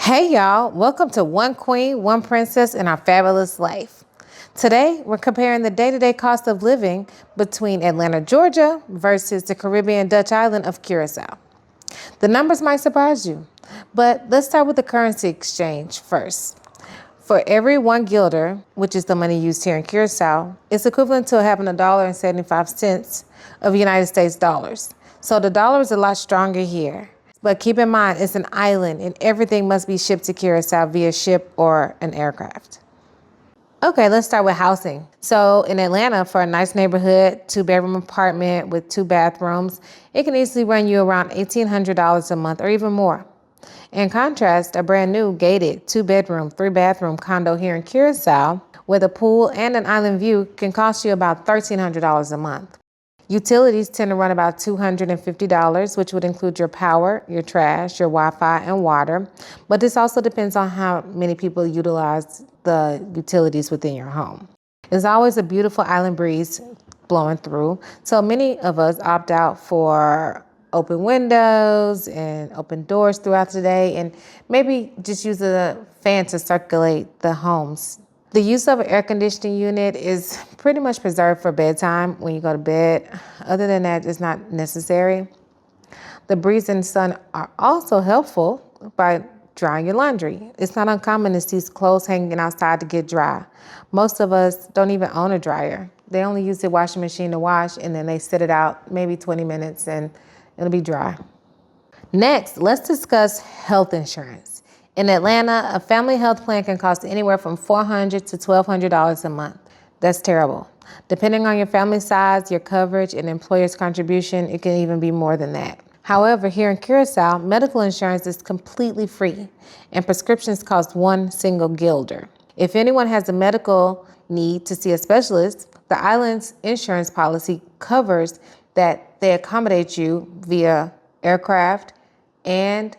Hey y'all, welcome to One Queen, One Princess in Our Fabulous Life. Today, we're comparing the day-to-day cost of living between Atlanta, Georgia versus the Caribbean Dutch island of Curaçao. The numbers might surprise you, but let's start with the currency exchange first. For every 1 guilder, which is the money used here in Curaçao, it's equivalent to having $1.75 of United States dollars. So the dollar is a lot stronger here. But keep in mind, it's an island and everything must be shipped to Curaçao via ship or an aircraft. Okay, let's start with housing. So in Atlanta, for a nice neighborhood, 2-bedroom apartment with 2 bathrooms, it can easily run you around $1,800 a month or even more. In contrast, a brand new gated 2-bedroom, 3-bathroom condo here in Curaçao with a pool and an island view can cost you about $1,300 a month. Utilities tend to run about $250, which would include your power, your trash, your Wi-Fi, and water. But this also depends on how many people utilize the utilities within your home. There's always a beautiful island breeze blowing through, so many of us opt out for open windows and open doors throughout the day, and maybe just use a fan to circulate the homes. The use of an air conditioning unit is pretty much preserved for bedtime when you go to bed. Other than that, it's not necessary. The breeze and sun are also helpful by drying your laundry. It's not uncommon to see clothes hanging outside to get dry. Most of us don't even own a dryer. They only use the washing machine to wash, and then they set it out maybe 20 minutes and it'll be dry. Next, let's discuss health insurance. In Atlanta, a family health plan can cost anywhere from $400 to $1,200 a month. That's terrible. Depending on your family size, your coverage, and employer's contribution, it can even be more than that. However, here in Curaçao, medical insurance is completely free, and prescriptions cost 1 single guilder. If anyone has a medical need to see a specialist, the island's insurance policy covers that they accommodate you via aircraft and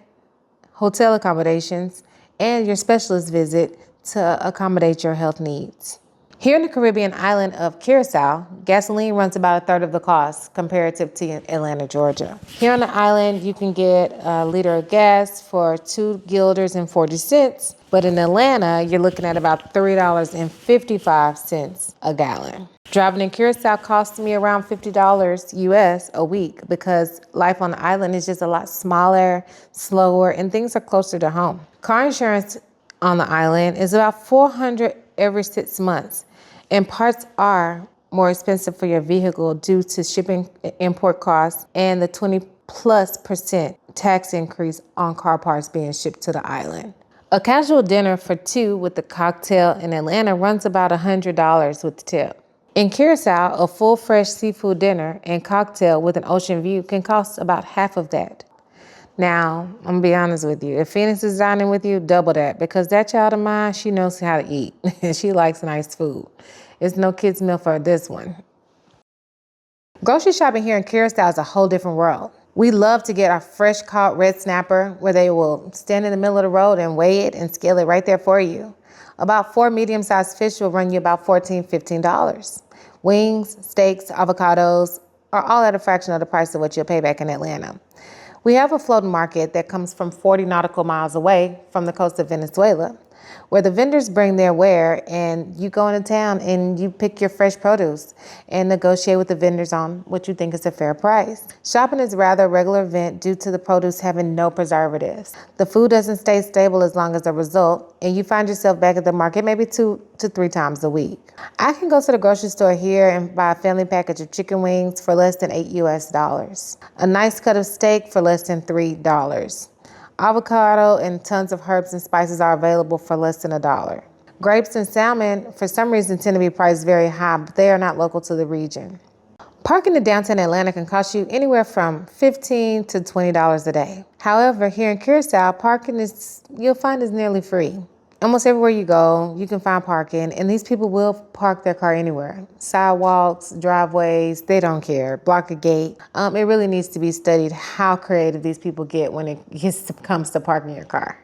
hotel accommodations, and your specialist visit to accommodate your health needs. Here in the Caribbean island of Curaçao, gasoline runs about 1/3 of the cost comparative to Atlanta, Georgia. Here on the island, you can get a liter of gas for 2 guilders and 40 cents, but in Atlanta, you're looking at about $3.55 a gallon. Driving in Curaçao costs me around $50 US a week because life on the island is just a lot smaller, slower, and things are closer to home. Car insurance on the island is about $400 every 6 months, and parts are more expensive for your vehicle due to shipping import costs and the 20+% tax increase on car parts being shipped to the island. A casual dinner for 2 with the cocktail in Atlanta runs about $100 with the tip. In Curaçao, a full fresh seafood dinner and cocktail with an ocean view can cost about half of that. Now, I'm gonna be honest with you. If Phoenix is dining with you, double that, because that child of mine, she knows how to eat. She likes nice food. It's no kids' meal for this one. Grocery shopping here in Curaçao is a whole different world. We love to get our fresh caught red snapper where they will stand in the middle of the road and weigh it and scale it right there for you. About 4 medium-sized fish will run you about $14, $15. Wings, steaks, avocados are all at a fraction of the price of what you'll pay back in Atlanta. We have a floating market that comes from 40 nautical miles away from the coast of Venezuela, where the vendors bring their ware and you go into town and you pick your fresh produce and negotiate with the vendors on what you think is a fair price. Shopping is rather a regular event due to the produce having no preservatives. The food doesn't stay stable as long as a result, and you find yourself back at the market maybe 2 to 3 times a week. I can go to the grocery store here and buy a family package of chicken wings for less than $8 US, a nice cut of steak for less than $3. Avocado and tons of herbs and spices are available for less than $1. Grapes and salmon, for some reason, tend to be priced very high, but they are not local to the region. Parking in downtown Atlanta can cost you anywhere from $15 to $20 a day. However, here in Curaçao, parking you'll find is nearly free. Almost everywhere you go, you can find parking, and these people will park their car anywhere. Sidewalks, driveways, they don't care. Block a gate. It really needs to be studied how creative these people get when it comes to parking your car.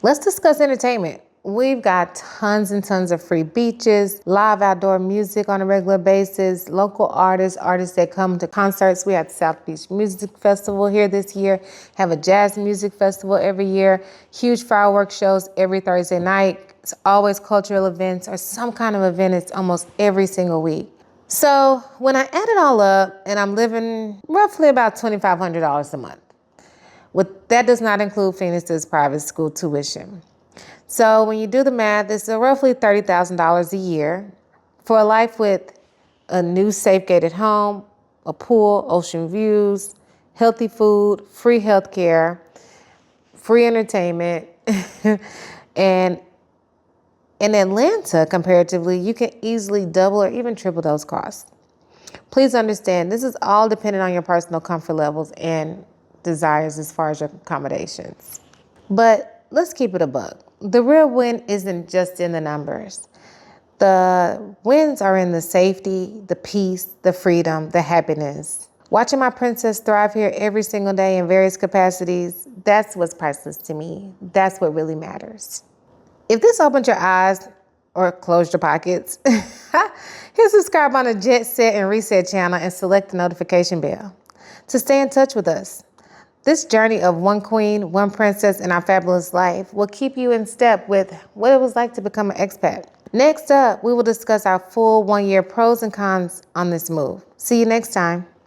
Let's discuss entertainment. We've got tons and tons of free beaches, live outdoor music on a regular basis, local artists that come to concerts. We had the South Beach Music Festival here this year, have a jazz music festival every year, huge fireworks shows every Thursday night. It's always cultural events or some kind of event. It's almost every single week. So when I add it all up, and I'm living roughly about $2,500 a month. That does not include Phoenix's private school tuition. So when you do the math, it's roughly $30,000 a year for a life with a new safe gated home, a pool, ocean views, healthy food, free healthcare, free entertainment. And in Atlanta, comparatively, you can easily double or even triple those costs. Please understand, this is all dependent on your personal comfort levels and desires as far as your accommodations. But let's keep it a buck. The real win isn't just in the numbers. The wins are in the safety, the peace, the freedom, the happiness. Watching my princess thrive here every single day in various capacities, that's what's priceless to me. That's what really matters. If this opened your eyes or closed your pockets, hit subscribe on the Jet Set and Reset channel and select the notification bell to stay in touch with us. This journey of one queen, one princess, and our fabulous life will keep you in step with what it was like to become an expat. Next up, we will discuss our full 1 year pros and cons on this move. See you next time.